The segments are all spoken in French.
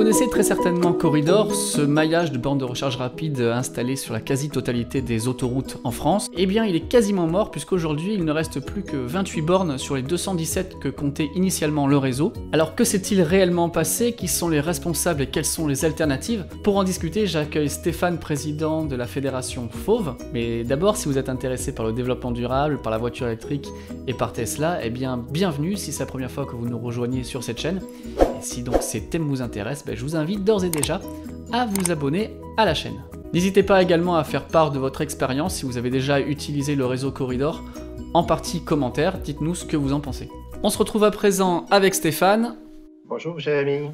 connaissez très certainement Corridor, ce maillage de bornes de recharge rapide installé sur la quasi-totalité des autoroutes en France. Eh bien, il est quasiment mort puisqu'aujourd'hui, il ne reste plus que 28 bornes sur les 217 que comptait initialement le réseau. Alors que s'est-il réellement passé? Qui sont les responsables et quelles sont les alternatives? Pour en discuter, j'accueille Stéphane, président de la fédération Fauve. Mais d'abord, si vous êtes intéressé par le développement durable, par la voiture électrique et par Tesla, eh bien, bienvenue si c'est la première fois que vous nous rejoignez sur cette chaîne. Et si donc ces thèmes vous intéressent, je vous invite d'ores et déjà à vous abonner à la chaîne. N'hésitez pas également à faire part de votre expérience si vous avez déjà utilisé le réseau Corridor. En partie commentaire, dites-nous ce que vous en pensez. On se retrouve à présent avec Stéphane. Bonjour Jérémy.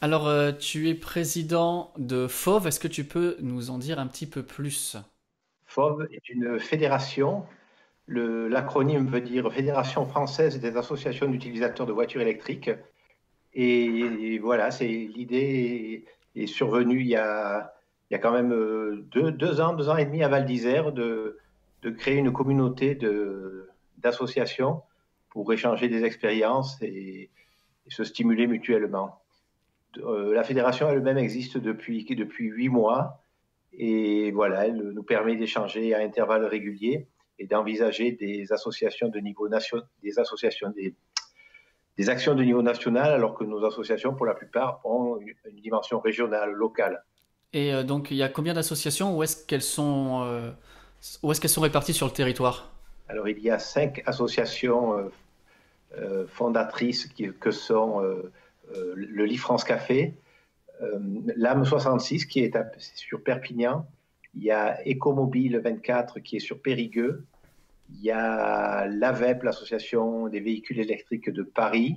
Alors, tu es président de Fauve, est-ce que tu peux nous en dire un petit peu plus? Fauve est une fédération. L'acronyme veut dire Fédération française des associations d'utilisateurs de voitures électriques. Et voilà, l'idée est survenue il y a quand même deux ans et demi à Val d'Isère de créer une communauté d'associations pour échanger des expériences et se stimuler mutuellement. La fédération elle-même existe depuis 8 mois et voilà, elle nous permet d'échanger à intervalles réguliers et d'envisager des associations de niveau national, des actions de niveau national, alors que nos associations, pour la plupart, ont une dimension régionale, locale. Et donc, il y a combien d'associations? Où est-ce qu'elles sont réparties sur le territoire? Alors, il y a 5 associations fondatrices que sont le Lifrance Café, l'âme 66 qui est sur Perpignan, il y a Écomobile 24 qui est sur Périgueux, il y a l'AVEP, l'association des véhicules électriques de Paris,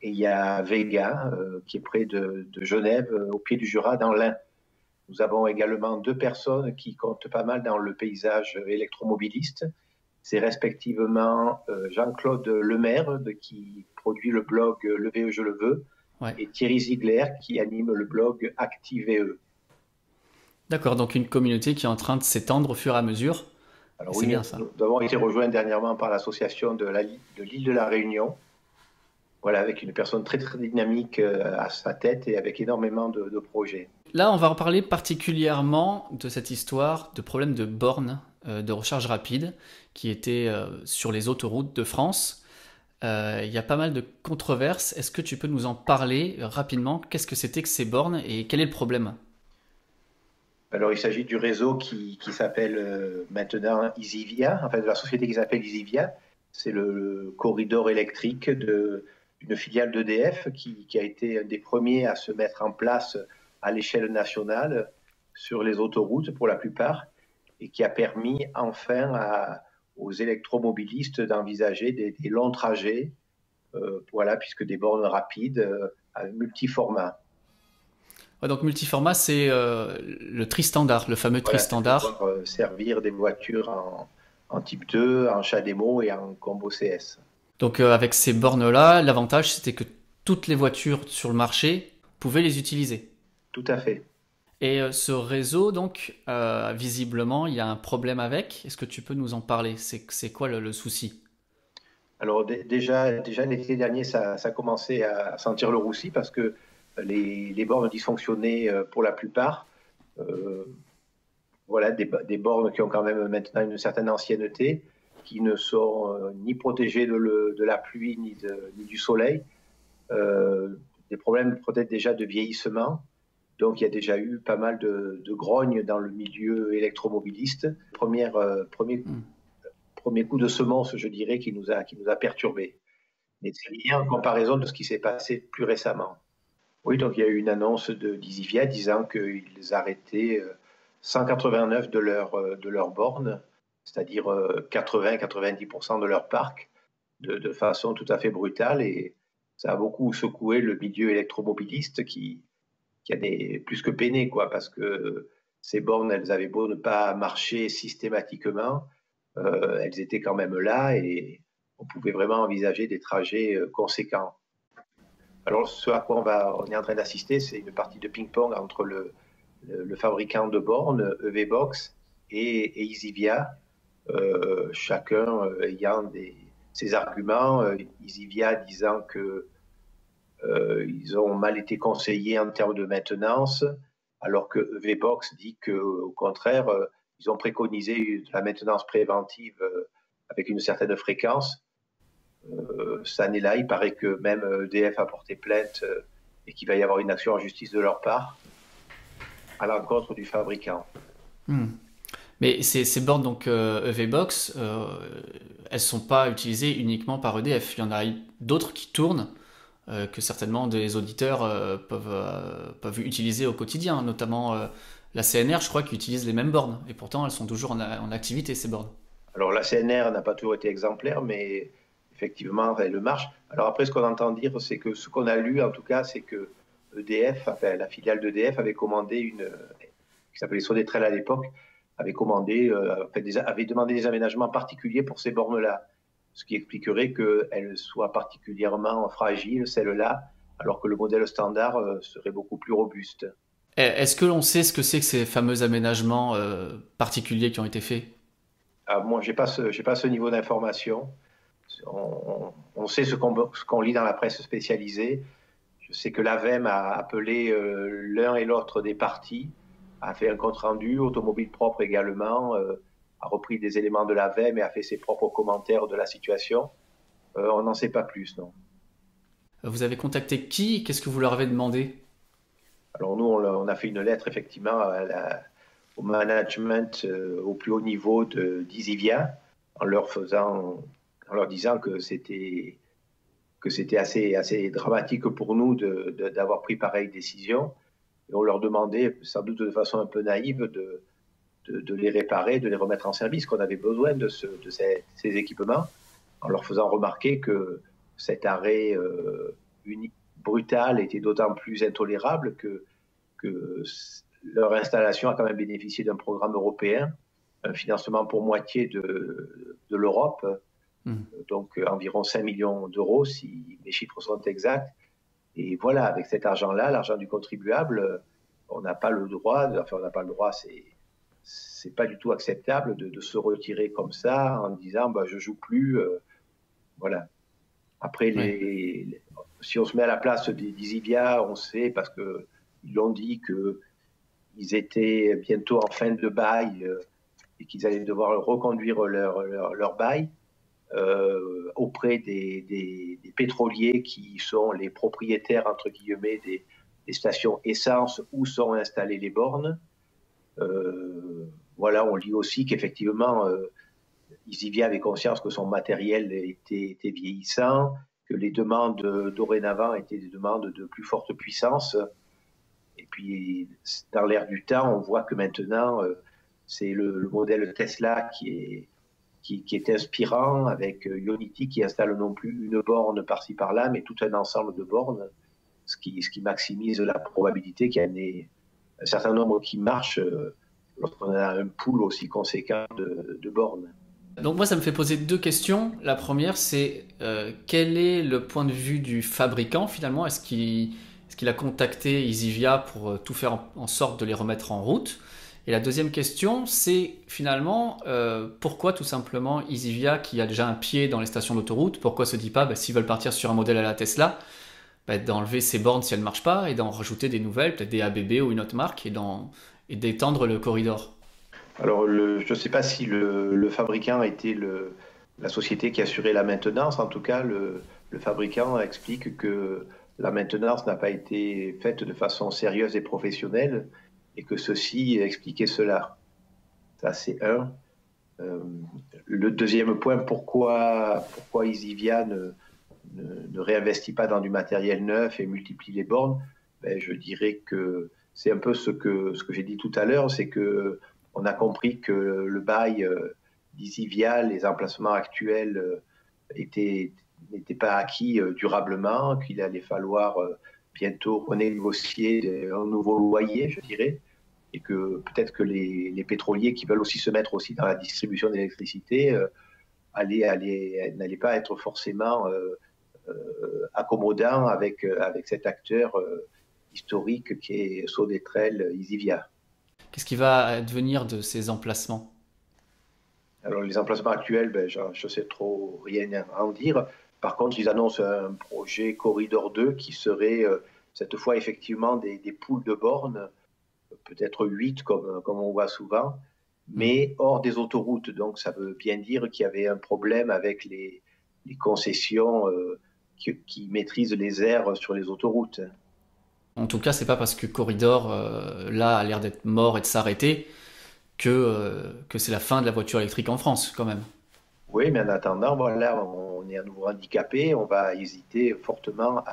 et il y a Vega, qui est près de Genève, au pied du Jura, dans l'Ain. Nous avons également 2 personnes qui comptent pas mal dans le paysage électromobiliste. C'est respectivement Jean-Claude Lemaire, qui produit le blog Le VE Je le veux, ouais, et Thierry Ziegler, qui anime le blog ActiveVE. D'accord, donc une communauté qui est en train de s'étendre au fur et à mesure. Alors oui, bien, ça. Nous avons été rejoints dernièrement par l'association de l'île de la Réunion, voilà, avec une personne très dynamique à sa tête et avec énormément de projets. Là, on va reparler particulièrement de cette histoire de problème de bornes de recharge rapide qui étaient sur les autoroutes de France. Il y a pas mal de controverses. Est-ce que tu peux nous en parler rapidement? Qu'est-ce que c'était que ces bornes et quel est le problème? Alors, il s'agit du réseau qui s'appelle maintenant Easyvia, enfin de la société qui s'appelle Easyvia. C'est le corridor électrique d'une filiale d'EDF qui a été un des premiers à se mettre en place à l'échelle nationale sur les autoroutes pour la plupart et qui a permis enfin aux électromobilistes d'envisager des longs trajets, voilà, puisque des bornes rapides à multiformat. Ouais, donc multiformat, c'est le tri-standard, le fameux tri-standard. Pour servir des voitures en type 2, en CHAdeMO et en combo CS. Donc avec ces bornes-là, l'avantage c'était que toutes les voitures sur le marché pouvaient les utiliser. Tout à fait. Et ce réseau, donc, visiblement, il y a un problème avec. Est-ce que tu peux nous en parler? C'est quoi le souci? Alors déjà l'été dernier, ça commençait à sentir le roussi parce que les bornes dysfonctionnaient pour la plupart. Voilà, des bornes qui ont quand même maintenant une certaine ancienneté, qui ne sont ni protégées de la pluie ni du soleil. Des problèmes peut-être déjà de vieillissement. Donc il y a déjà eu pas mal de grognes dans le milieu électromobiliste. Premier coup de semonce, je dirais, qui nous a perturbés. Mais c'est rien en comparaison de ce qui s'est passé plus récemment. Oui, donc il y a eu une annonce d'Easyvia disant qu'ils arrêtaient 189 de leurs bornes, c'est-à-dire 80-90% de leur parc, de façon tout à fait brutale. Et ça a beaucoup secoué le milieu électromobiliste qui a plus que peiné, quoi, parce que ces bornes, elles avaient beau ne pas marcher systématiquement, elles étaient quand même là et on pouvait vraiment envisager des trajets conséquents. Alors, ce à quoi on est en train d'assister, c'est une partie de ping-pong entre le fabricant de bornes, EVBox, et Easyvia, chacun ayant ses arguments. Easyvia disant que Ils ont mal été conseillés en termes de maintenance, alors que EVBox dit qu'au contraire, ils ont préconisé de la maintenance préventive avec une certaine fréquence. Cette année-là, il paraît que même EDF a porté plainte et qu'il va y avoir une action en justice de leur part à l'encontre du fabricant. Mais ces bornes donc EVBox, elles sont pas utilisées uniquement par EDF. Il y en a d'autres qui tournent que certainement des auditeurs peuvent utiliser au quotidien, notamment la CNR, je crois, qui utilise les mêmes bornes. Et pourtant, elles sont toujours en activité, ces bornes. Alors la CNR n'a pas toujours été exemplaire, mais effectivement, elle marche. Alors après, ce qu'on entend dire, c'est que ce qu'on a lu, en tout cas, c'est que EDF, enfin la filiale d'EDF avait commandé une, qui s'appelait Sodetrel à l'époque, avait demandé des aménagements particuliers pour ces bornes-là, ce qui expliquerait qu'elles soient particulièrement fragiles, celles-là, alors que le modèle standard serait beaucoup plus robuste. Est-ce que l'on sait ce que c'est que ces fameux aménagements particuliers qui ont été faits? Moi, j'ai pas ce niveau d'information. On sait ce qu'on lit dans la presse spécialisée. Je sais que l'AVEM a appelé l'un et l'autre des parties, a fait un compte-rendu, Automobile Propre également, a repris des éléments de l'AVEM et a fait ses propres commentaires de la situation. On n'en sait pas plus, non. Vous avez contacté qui? Qu'est-ce que vous leur avez demandé? Alors nous, on a fait une lettre effectivement au management au plus haut niveau d'Isivia en leur disant que c'était assez dramatique pour nous d'avoir pris pareille décision. Et on leur demandait, sans doute de façon un peu naïve, de les réparer, de les remettre en service, qu'on avait besoin de ces équipements, en leur faisant remarquer que cet arrêt unique, brutal, était d'autant plus intolérable que leur installation a quand même bénéficié d'un programme européen, un financement pour moitié de l'Europe, donc environ 5 millions d'euros, si les chiffres sont exacts. Et voilà, avec cet argent-là, l'argent du contribuable, on n'a pas le droit, c'est pas du tout acceptable de se retirer comme ça en disant bah, je joue plus. Voilà. Après, si on se met à la place d'Isivia, on sait, parce qu'ils l'ont dit, qu'ils étaient bientôt en fin de bail et qu'ils allaient devoir reconduire leur bail. Auprès des pétroliers qui sont les propriétaires, entre guillemets, des stations essence où sont installées les bornes. Voilà, on lit aussi qu'effectivement, Isivia avait conscience que son matériel était vieillissant, que les demandes dorénavant étaient des demandes de plus forte puissance. Et puis, dans l'air du temps, on voit que maintenant, c'est le modèle Tesla qui est inspirant, avec Ionity qui installe non plus une borne par-ci par-là, mais tout un ensemble de bornes, ce qui maximise la probabilité qu'il y en ait un certain nombre qui marchent lorsqu'on a un pool aussi conséquent de bornes. Donc moi, ça me fait poser deux questions. La première, c'est quel est le point de vue du fabricant finalement? Est-ce qu'il a contacté Isivia pour tout faire en sorte de les remettre en route? Et la deuxième question, c'est finalement pourquoi tout simplement Isivia, qui a déjà un pied dans les stations d'autoroute, pourquoi se dit pas, s'ils veulent partir sur un modèle à la Tesla, d'enlever ces bornes si elles ne marchent pas et d'en rajouter des nouvelles, peut-être des ABB ou une autre marque, et d'étendre le corridor? Alors, je ne sais pas si le fabricant était la société qui assurait la maintenance. En tout cas, le fabricant explique que la maintenance n'a pas été faite de façon sérieuse et professionnelle et que ceci expliquait cela. Ça, c'est un. Le deuxième point, pourquoi Isivia ne réinvestit pas dans du matériel neuf et multiplie les bornes? Je dirais que c'est un peu ce que j'ai dit tout à l'heure, c'est que on a compris que le bail d'Isivia, les emplacements actuels n'étaient pas acquis durablement, qu'il allait falloir bientôt renégocier un nouveau loyer, je dirais, et que peut-être que les pétroliers qui veulent aussi se mettre aussi dans la distribution d'électricité n'allaient pas être forcément accommodants avec cet acteur historique qui est Sodetrel Isivia. Qu'est-ce qui va advenir de ces emplacements? Alors les emplacements actuels, je ne sais trop rien à en dire. Par contre, ils annoncent un projet Corridor 2 qui serait cette fois effectivement des poules de bornes, peut-être 8 comme on voit souvent, mais hors des autoroutes. Donc ça veut bien dire qu'il y avait un problème avec les concessions qui maîtrisent les aires sur les autoroutes. En tout cas, c'est pas parce que Corridor, là, a l'air d'être mort et de s'arrêter que c'est la fin de la voiture électrique en France, quand même. Oui, mais en attendant, voilà, on est à nouveau handicapé, on va hésiter fortement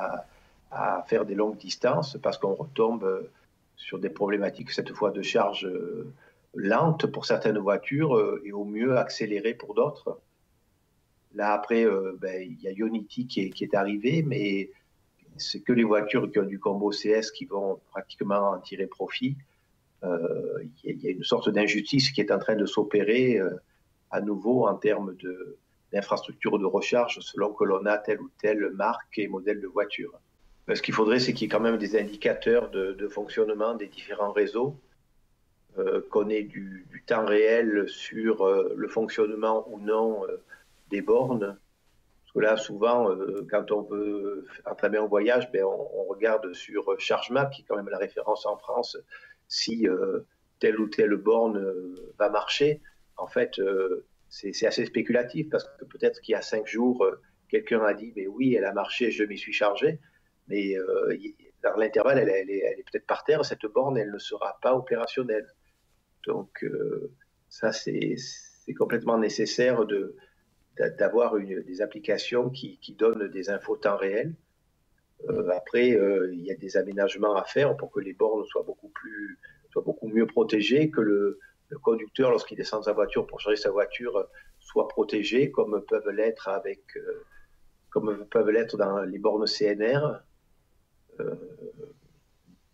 à faire des longues distances parce qu'on retombe sur des problématiques, cette fois de charge lente pour certaines voitures et au mieux accélérée pour d'autres. Là, après, il y a Ionity qui est arrivé, mais c'est que les voitures qui ont du combo CS qui vont pratiquement en tirer profit. Il y a une sorte d'injustice qui est en train de s'opérer à nouveau en termes d'infrastructures de recharge selon que l'on a telle ou telle marque et modèle de voiture. Ce qu'il faudrait, c'est qu'il y ait quand même des indicateurs de fonctionnement des différents réseaux, qu'on ait du temps réel sur le fonctionnement ou non des bornes. Parce que là, souvent, quand on veut entamer un voyage, on regarde sur ChargeMap, qui est quand même la référence en France, si telle ou telle borne va marcher. En fait, c'est assez spéculatif parce que peut-être qu'il y a 5 jours, quelqu'un a dit, mais oui, elle a marché, je m'y suis chargé. Mais dans l'intervalle, elle est peut-être par terre, cette borne, elle ne sera pas opérationnelle. Donc, ça, c'est complètement nécessaire d'avoir des applications qui donnent des infos temps réel. Après, il y a des aménagements à faire pour que les bornes soient beaucoup mieux protégées, que le conducteur, lorsqu'il descend de sa voiture pour charger sa voiture, soit protégé, comme peuvent l'être dans les bornes CNR,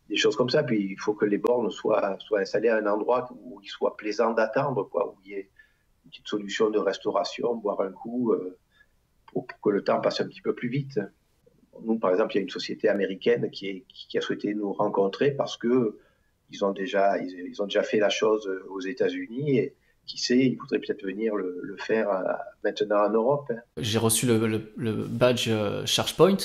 des choses comme ça. Puis il faut que les bornes soient installées à un endroit où il soit plaisant d'attendre, où il y ait une petite solution de restauration, boire un coup, pour que le temps passe un petit peu plus vite. Nous, par exemple, il y a une société américaine qui a souhaité nous rencontrer parce que ils ont déjà fait la chose aux États-Unis et qui sait, ils voudraient peut-être venir le faire maintenant en Europe. J'ai reçu le badge ChargePoint,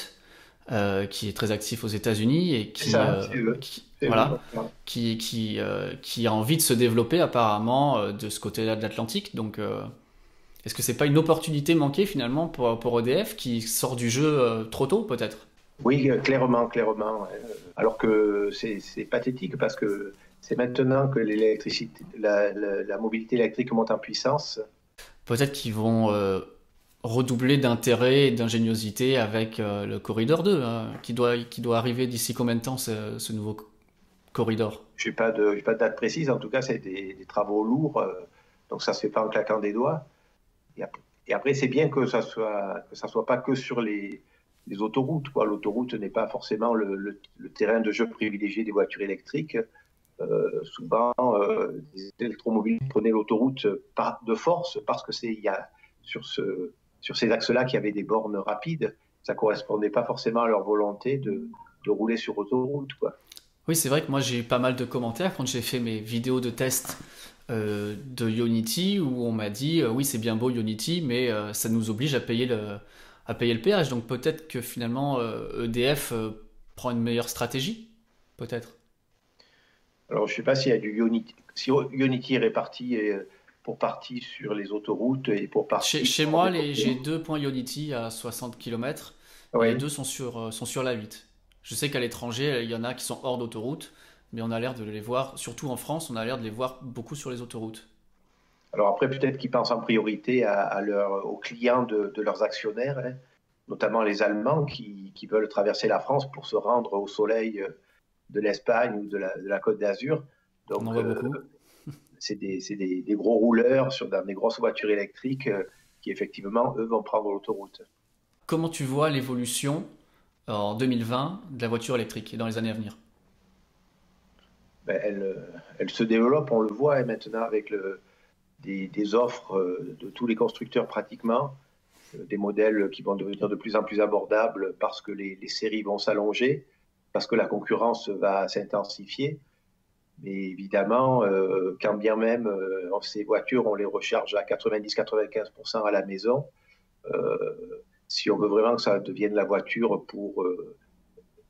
qui est très actif aux États-Unis et C'est ça, c'est eux. Voilà, qui a envie de se développer apparemment de ce côté-là de l'Atlantique. Donc, est-ce que c'est pas une opportunité manquée finalement pour EDF qui sort du jeu trop tôt peut-être? Oui, clairement, clairement. Alors que c'est pathétique parce que c'est maintenant que la mobilité électrique monte en puissance. Peut-être qu'ils vont redoubler d'intérêt et d'ingéniosité avec le Corridor 2, hein, qui doit arriver d'ici combien de temps ce nouveau corridor? Je n'ai pas de date précise, en tout cas, c'est des travaux lourds, donc ça ne se fait pas en claquant des doigts. Et après, c'est bien que ça soit pas que sur les autoroutes, quoi. L'autoroute n'est pas forcément le terrain de jeu privilégié des voitures électriques. Souvent, les électromobiles prenaient l'autoroute de force parce que il y a sur ces axes-là qu'il y avait des bornes rapides. Ça correspondait pas forcément à leur volonté de rouler sur autoroute, quoi. Oui, c'est vrai que moi j'ai eu pas mal de commentaires quand j'ai fait mes vidéos de test de Ionity où on m'a dit oui c'est bien beau Ionity mais ça nous oblige à payer le péage, donc peut-être que finalement EDF prend une meilleure stratégie, peut-être. Alors, je ne sais pas s'il y a du Unity, si Unity est réparti pour partie sur les autoroutes et pour partie Chez sur moi, les côtés. j'ai deux points Ionity à 60 km et les Oui. deux sont sur la 8. Je sais qu'à l'étranger, il y en a qui sont hors d'autoroute, mais on a l'air de les voir, surtout en France, on a l'air de les voir beaucoup sur les autoroutes. Alors après, peut-être qu'ils pensent en priorité aux clients de leurs actionnaires, hein, notamment les Allemands qui veulent traverser la France pour se rendre au soleil de l'Espagne ou de la Côte d'Azur. On en Donc, voit beaucoup. c'est des gros rouleurs dans des grosses voitures électriques qui, effectivement, eux, vont prendre l'autoroute. Comment tu vois l'évolution en 2020 de la voiture électrique et dans les années à venir? Elle se développe, on le voit hein, maintenant avec des offres de tous les constructeurs pratiquement, des modèles qui vont devenir de plus en plus abordables parce que les séries vont s'allonger, parce que la concurrence va s'intensifier. Mais évidemment, quand bien même ces voitures, on les recharge à 90-95% à la maison, si on veut vraiment que ça devienne la voiture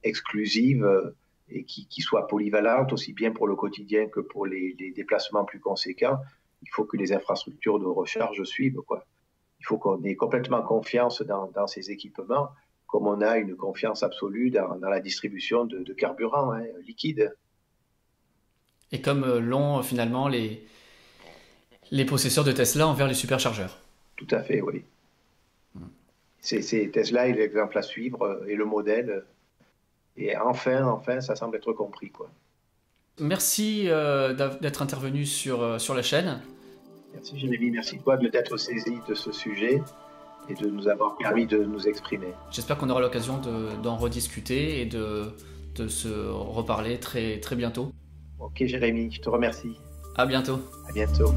exclusive et qui soit polyvalente, aussi bien pour le quotidien que pour les déplacements plus conséquents, il faut que les infrastructures de recharge suivent, quoi. Il faut qu'on ait complètement confiance dans ces équipements, comme on a une confiance absolue dans la distribution de carburant liquide. Et comme l'ont finalement les possesseurs de Tesla envers les superchargeurs. Tout à fait, oui. Tesla est l'exemple à suivre et le modèle. Et enfin, ça semble être compris, quoi. Merci d'être intervenu sur la chaîne. Merci Jérémy, merci toi de t'être saisi de ce sujet et de nous avoir permis de nous exprimer. J'espère qu'on aura l'occasion d'en rediscuter et de se reparler très, très bientôt. Ok Jérémy, je te remercie. À bientôt. À bientôt.